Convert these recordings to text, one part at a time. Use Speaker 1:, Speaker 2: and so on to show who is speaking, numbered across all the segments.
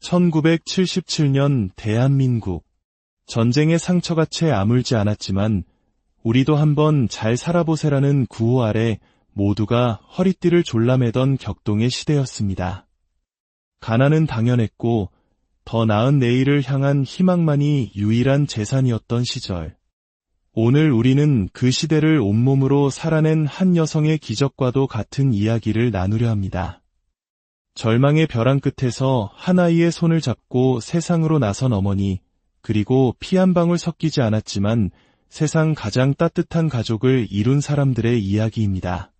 Speaker 1: 1977년 대한민국. 전쟁의 상처가 채 아물지 않았지만 우리도 한번 잘 살아보세라는 구호 아래 모두가 허리띠를 졸라매던 격동의 시대였습니다. 가난은 당연했고 더 나은 내일을 향한 희망만이 유일한 재산이었던 시절. 오늘 우리는 그 시대를 온몸으로 살아낸 한 여성의 기적과도 같은 이야기를 나누려 합니다. 절망의 벼랑 끝에서 한 아이의 손을 잡고 세상으로 나선 어머니, 그리고 피 한 방울 섞이지 않았지만 세상 가장 따뜻한 가족을 이룬 사람들의 이야기입니다.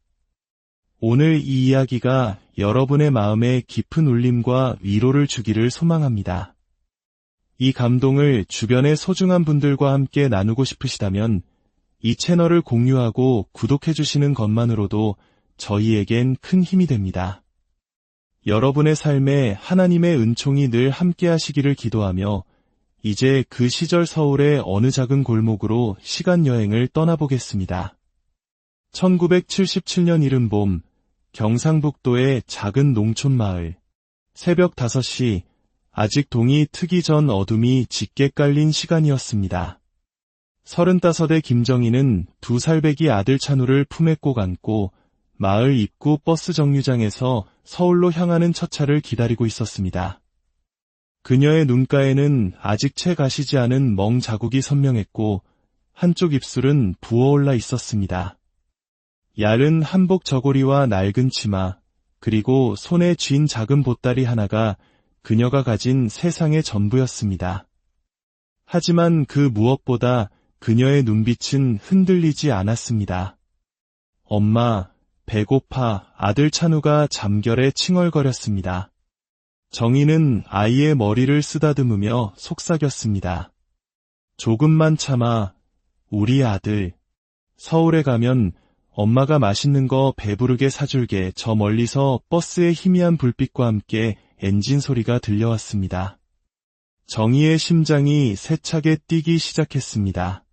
Speaker 1: 오늘 이 이야기가 여러분의 마음에 깊은 울림과 위로를 주기를 소망합니다. 이 감동을 주변의 소중한 분들과 함께 나누고 싶으시다면 이 채널을 공유하고 구독해주시는 것만으로도 저희에겐 큰 힘이 됩니다. 여러분의 삶에 하나님의 은총이 늘 함께 하시기를 기도하며 이제 그 시절 서울의 어느 작은 골목으로 시간여행을 떠나보겠습니다. 1977년 이른 봄, 경상북도의 작은 농촌마을. 새벽 5시, 아직 동이 트기 전 어둠이 짙게 깔린 시간이었습니다. 35의 김정희는 2살배기 아들 찬우를 품에 꼭 안고 마을 입구 버스 정류장에서 서울로 향하는 첫 차를 기다리고 있었습니다. 그녀의 눈가에는 아직 채 가시지 않은 멍 자국이 선명했고 한쪽 입술은 부어올라 있었습니다. 얇은 한복 저고리와 낡은 치마, 그리고 손에 쥔 작은 보따리 하나가 그녀가 가진 세상의 전부였습니다. 하지만 그 무엇보다 그녀의 눈빛은 흔들리지 않았습니다. 엄마, 배고파. 아들 찬우가 잠결에 칭얼거렸습니다. 정희는 아이의 머리를 쓰다듬으며 속삭였습니다. 조금만 참아, 우리 아들. 서울에 가면 엄마가 맛있는 거 배부르게 사줄게. 저 멀리서 버스의 희미한 불빛과 함께 엔진 소리가 들려왔습니다. 정희의 심장이 세차게 뛰기 시작했습니다.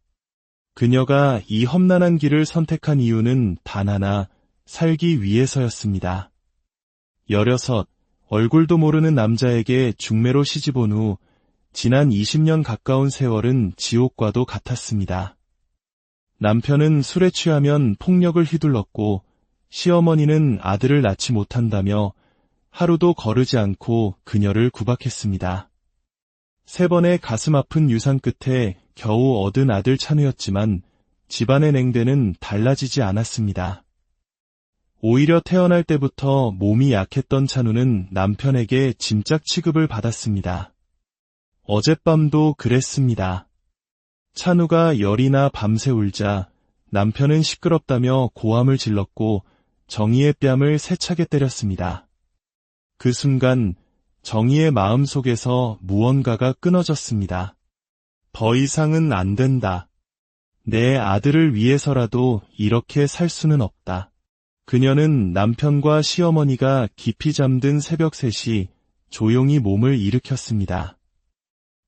Speaker 1: 그녀가 이 험난한 길을 선택한 이유는 단 하나, 살기 위해서였습니다. 16, 얼굴도 모르는 남자에게 중매로 시집온 후 지난 20년 가까운 세월은 지옥과도 같았습니다. 남편은 술에 취하면 폭력을 휘둘렀고 시어머니는 아들을 낳지 못한다며 하루도 거르지 않고 그녀를 구박했습니다. 3번의 가슴 아픈 유산 끝에 겨우 얻은 아들 찬우였지만 집안의 냉대는 달라지지 않았습니다. 오히려 태어날 때부터 몸이 약했던 찬우는 남편에게 짐짝 취급을 받았습니다. 어젯밤도 그랬습니다. 찬우가 열이나 밤새 울자 남편은 시끄럽다며 고함을 질렀고 정희의 뺨을 세차게 때렸습니다. 그 순간 정희의 마음속에서 무언가가 끊어졌습니다. 더 이상은 안 된다. 내 아들을 위해서라도 이렇게 살 수는 없다. 그녀는 남편과 시어머니가 깊이 잠든 새벽 3시 조용히 몸을 일으켰습니다.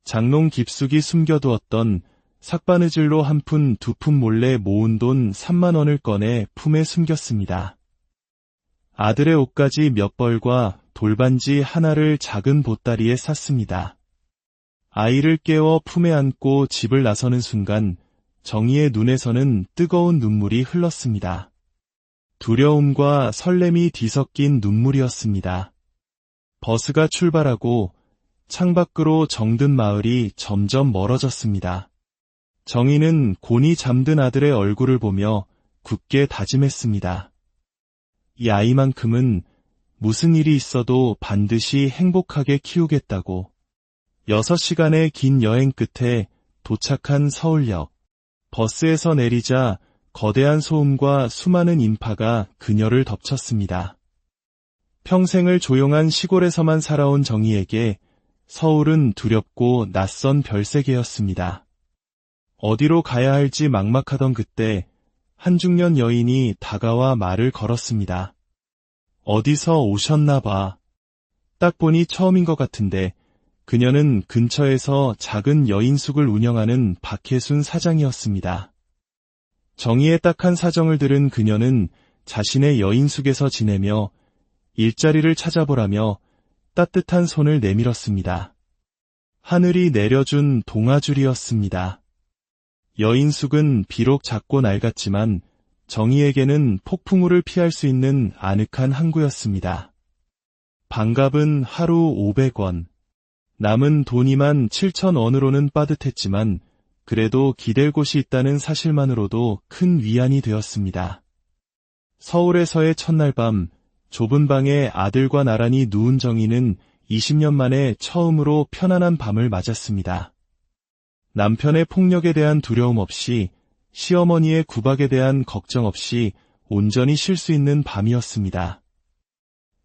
Speaker 1: 장롱 깊숙이 숨겨두었던 삭바느질로 한 푼, 2푼 몰래 모은 돈 3만 원을 꺼내 품에 숨겼습니다. 아들의 옷가지 몇 벌과 돌반지 하나를 작은 보따리에 쌌습니다. 아이를 깨워 품에 안고 집을 나서는 순간 정희의 눈에서는 뜨거운 눈물이 흘렀습니다. 두려움과 설렘이 뒤섞인 눈물이었습니다. 버스가 출발하고 창밖으로 정든 마을이 점점 멀어졌습니다. 정희는 곤히 잠든 아들의 얼굴을 보며 굳게 다짐했습니다. 이 아이만큼은 무슨 일이 있어도 반드시 행복하게 키우겠다고. 6시간의 긴 여행 끝에 도착한 서울역. 버스에서 내리자 거대한 소음과 수많은 인파가 그녀를 덮쳤습니다. 평생을 조용한 시골에서만 살아온 정희에게 서울은 두렵고 낯선 별세계였습니다. 어디로 가야 할지 막막하던 그때 한중년 여인이 다가와 말을 걸었습니다. 어디서 오셨나 봐. 딱 보니 처음인 것 같은데 그녀는 근처에서 작은 여인숙을 운영하는 박혜순 사장이었습니다. 정희의 딱한 사정을 들은 그녀는 자신의 여인숙에서 지내며 일자리를 찾아보라며 따뜻한 손을 내밀었습니다. 하늘이 내려준 동아줄이었습니다. 여인숙은 비록 작고 낡았지만 정희에게는 폭풍우를 피할 수 있는 아늑한 항구였습니다. 반값은 하루 500원, 남은 돈이만 7,000원으로는 빠듯했지만 그래도 기댈 곳이 있다는 사실만으로도 큰 위안이 되었습니다. 서울에서의 첫날 밤, 좁은 방에 아들과 나란히 누운 정희는 20년 만에 처음으로 편안한 밤을 맞았습니다. 남편의 폭력에 대한 두려움 없이, 시어머니의 구박에 대한 걱정 없이 온전히 쉴 수 있는 밤이었습니다.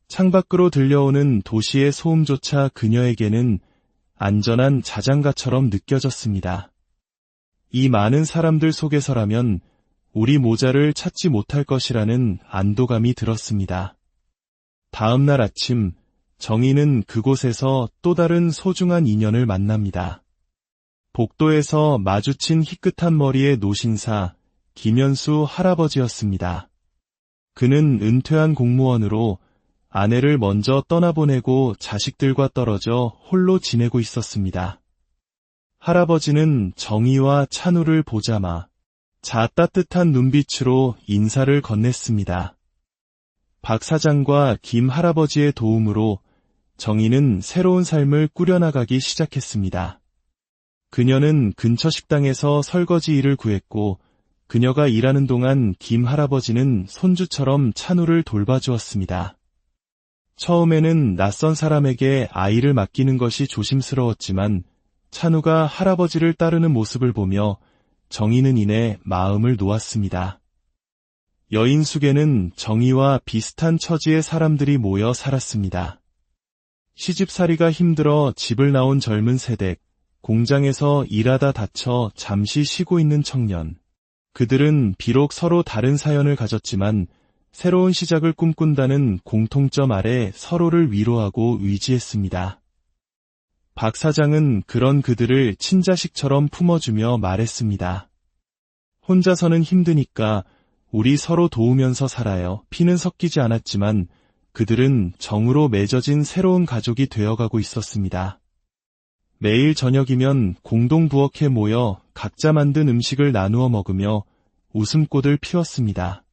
Speaker 1: 창밖으로 들려오는 도시의 소음조차 그녀에게는 안전한 자장가처럼 느껴졌습니다. 이 많은 사람들 속에서라면 우리 모자를 찾지 못할 것이라는 안도감이 들었습니다. 다음 날 아침, 정희는 그곳에서 또 다른 소중한 인연을 만납니다. 복도에서 마주친 희끗한 머리의 노신사, 김현수 할아버지였습니다. 그는 은퇴한 공무원으로 아내를 먼저 떠나보내고 자식들과 떨어져 홀로 지내고 있었습니다. 할아버지는 정희와 찬우를 보자마 따뜻한 눈빛으로 인사를 건넸습니다. 박 사장과 김 할아버지의 도움으로 정희는 새로운 삶을 꾸려나가기 시작했습니다. 그녀는 근처 식당에서 설거지 일을 구했고 그녀가 일하는 동안 김 할아버지는 손주처럼 찬우를 돌봐주었습니다. 처음에는 낯선 사람에게 아이를 맡기는 것이 조심스러웠지만 찬우가 할아버지를 따르는 모습을 보며 정희는 이내 마음을 놓았습니다. 여인숙에는 정희와 비슷한 처지의 사람들이 모여 살았습니다. 시집살이가 힘들어 집을 나온 젊은 세댁, 공장에서 일하다 다쳐 잠시 쉬고 있는 청년. 그들은 비록 서로 다른 사연을 가졌지만 새로운 시작을 꿈꾼다는 공통점 아래 서로를 위로하고 의지했습니다. 박 사장은 그런 그들을 친자식처럼 품어주며 말했습니다. 혼자서는 힘드니까 우리 서로 도우면서 살아요. 피는 섞이지 않았지만 그들은 정으로 맺어진 새로운 가족이 되어가고 있었습니다. 매일 저녁이면 공동 부엌에 모여 각자 만든 음식을 나누어 먹으며 웃음꽃을 피웠습니다.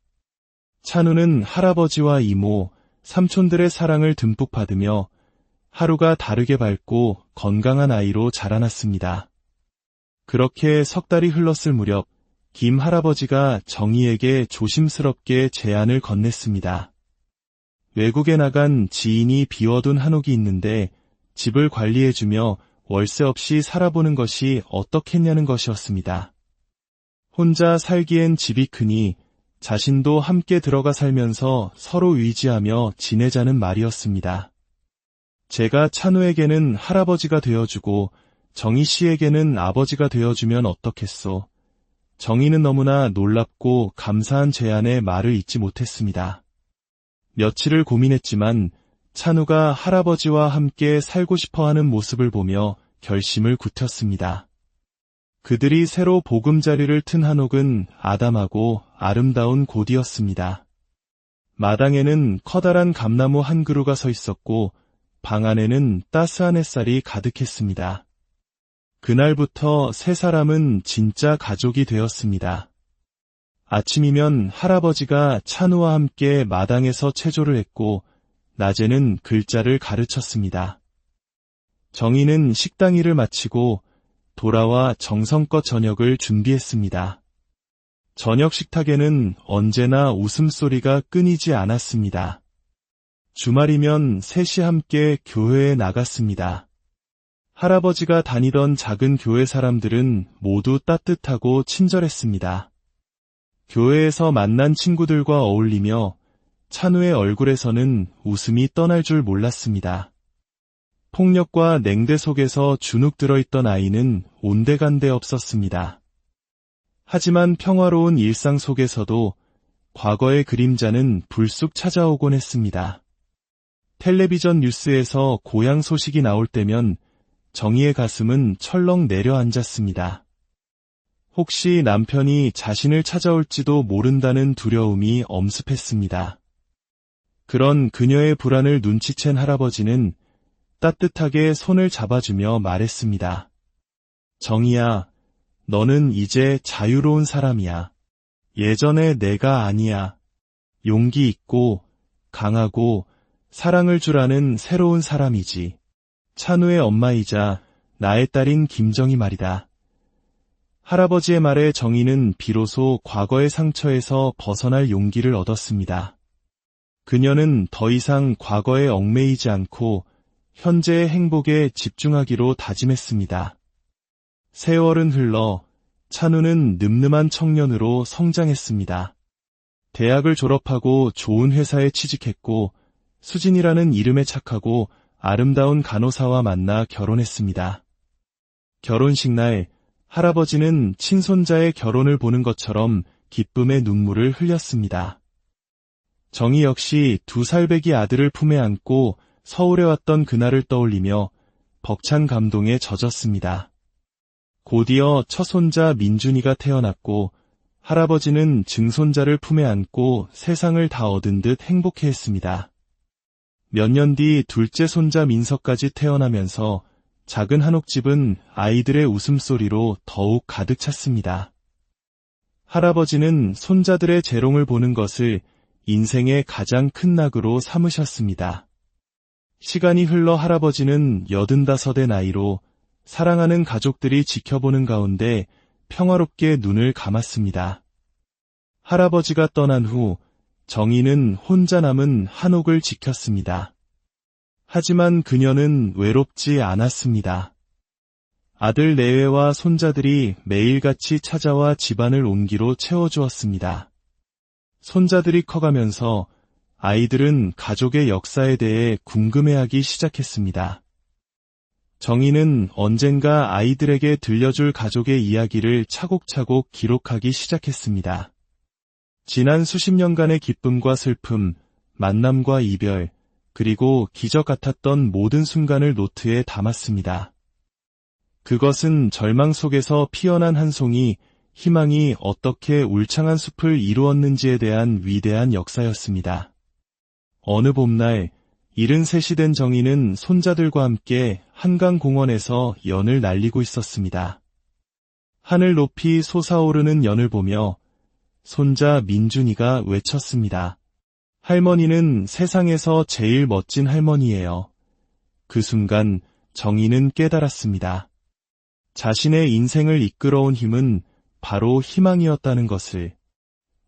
Speaker 1: 찬우는 할아버지와 이모, 삼촌들의 사랑을 듬뿍 받으며 하루가 다르게 밝고 건강한 아이로 자라났습니다. 그렇게 석 달이 흘렀을 무렵 김 할아버지가 정희에게 조심스럽게 제안을 건넸습니다. 외국에 나간 지인이 비워둔 한옥이 있는데 집을 관리해주며 월세 없이 살아보는 것이 어떻겠냐는 것이었습니다. 혼자 살기엔 집이 크니 자신도 함께 들어가 살면서 서로 의지하며 지내자는 말이었습니다. 제가 찬우에게는 할아버지가 되어주고 정희 씨에게는 아버지가 되어주면 어떻겠소. 정희는 너무나 놀랍고 감사한 제안에 말을 잇지 못했습니다. 며칠을 고민했지만 찬우가 할아버지와 함께 살고 싶어하는 모습을 보며 결심을 굳혔습니다. 그들이 새로 보금자리를 튼 한옥은 아담하고 아름다운 곳이었습니다. 마당에는 커다란 감나무 한 그루가 서 있었고 방 안에는 따스한 햇살이 가득했습니다. 그날부터 세 사람은 진짜 가족이 되었습니다. 아침이면 할아버지가 찬우와 함께 마당에서 체조를 했고 낮에는 글자를 가르쳤습니다. 정희는 식당 일을 마치고 돌아와 정성껏 저녁을 준비했습니다. 저녁 식탁에는 언제나 웃음소리가 끊이지 않았습니다. 주말이면 셋이 함께 교회에 나갔습니다. 할아버지가 다니던 작은 교회 사람들은 모두 따뜻하고 친절했습니다. 교회에서 만난 친구들과 어울리며 찬우의 얼굴에서는 웃음이 떠날 줄 몰랐습니다. 폭력과 냉대 속에서 주눅 들어있던 아이는 온데간데 없었습니다. 하지만 평화로운 일상 속에서도 과거의 그림자는 불쑥 찾아오곤 했습니다. 텔레비전 뉴스에서 고향 소식이 나올 때면 정희의 가슴은 철렁 내려앉았습니다. 혹시 남편이 자신을 찾아올지도 모른다는 두려움이 엄습했습니다. 그런 그녀의 불안을 눈치챈 할아버지는 따뜻하게 손을 잡아주며 말했습니다. 정희야, 너는 이제 자유로운 사람이야. 예전의 내가 아니야. 용기 있고 강하고 사랑을 줄 아는 새로운 사람이지. 찬우의 엄마이자 나의 딸인 김정희 말이다. 할아버지의 말에 정희는 비로소 과거의 상처에서 벗어날 용기를 얻었습니다. 그녀는 더 이상 과거에 얽매이지 않고 현재의 행복에 집중하기로 다짐했습니다. 세월은 흘러 찬우는 늠름한 청년으로 성장했습니다. 대학을 졸업하고 좋은 회사에 취직했고 수진이라는 이름에 착하고 아름다운 간호사와 만나 결혼했습니다. 결혼식 날 할아버지는 친손자의 결혼을 보는 것처럼 기쁨의 눈물을 흘렸습니다. 정희 역시 2살배기 아들을 품에 안고 서울에 왔던 그날을 떠올리며 벅찬 감동에 젖었습니다. 곧이어 첫손자 민준이가 태어났고 할아버지는 증손자를 품에 안고 세상을 다 얻은 듯 행복해했습니다. 몇 년 뒤 둘째 손자 민서까지 태어나면서 작은 한옥집은 아이들의 웃음소리로 더욱 가득 찼습니다. 할아버지는 손자들의 재롱을 보는 것을 인생의 가장 큰 낙으로 삼으셨습니다. 시간이 흘러 할아버지는 85의 나이로 사랑하는 가족들이 지켜보는 가운데 평화롭게 눈을 감았습니다. 할아버지가 떠난 후 정희는 혼자 남은 한옥을 지켰습니다. 하지만 그녀는 외롭지 않았습니다. 아들 내외와 손자들이 매일같이 찾아와 집안을 온기로 채워주었습니다. 손자들이 커가면서 아이들은 가족의 역사에 대해 궁금해하기 시작했습니다. 정희는 언젠가 아이들에게 들려줄 가족의 이야기를 차곡차곡 기록하기 시작했습니다. 지난 수십 년간의 기쁨과 슬픔, 만남과 이별, 그리고 기적 같았던 모든 순간을 노트에 담았습니다. 그것은 절망 속에서 피어난 한 송이 희망이 어떻게 울창한 숲을 이루었는지에 대한 위대한 역사였습니다. 어느 봄날 73이 된 정희는 손자들과 함께 한강공원에서 연을 날리고 있었습니다. 하늘 높이 솟아오르는 연을 보며 손자 민준이가 외쳤습니다. 할머니는 세상에서 제일 멋진 할머니예요. 그 순간 정희는 깨달았습니다. 자신의 인생을 이끌어온 힘은 바로 희망이었다는 것을.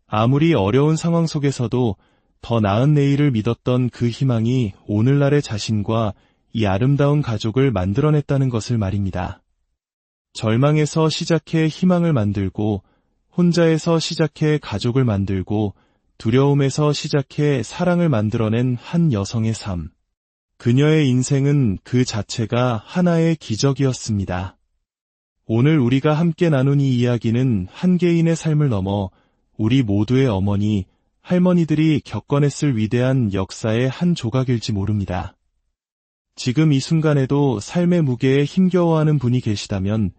Speaker 1: 아무리 어려운 상황 속에서도 더 나은 내일을 믿었던 그 희망이 오늘날의 자신과 이 아름다운 가족을 만들어냈다는 것을 말입니다. 절망에서 시작해 희망을 만들고, 혼자에서 시작해 가족을 만들고, 두려움에서 시작해 사랑을 만들어낸 한 여성의 삶. 그녀의 인생은 그 자체가 하나의 기적이었습니다. 오늘 우리가 함께 나눈 이 이야기는 한 개인의 삶을 넘어 우리 모두의 어머니, 할머니들이 겪어냈을 위대한 역사의 한 조각일지 모릅니다. 지금 이 순간에도 삶의 무게에 힘겨워하는 분이 계시다면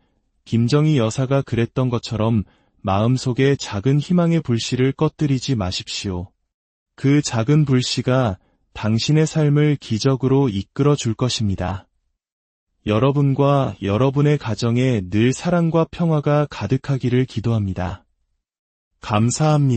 Speaker 1: 김정희 여사가 그랬던 것처럼 마음속에 작은 희망의 불씨를 꺼뜨리지 마십시오. 그 작은 불씨가 당신의 삶을 기적으로 이끌어 줄 것입니다. 여러분과 여러분의 가정에 늘 사랑과 평화가 가득하기를 기도합니다. 감사합니다.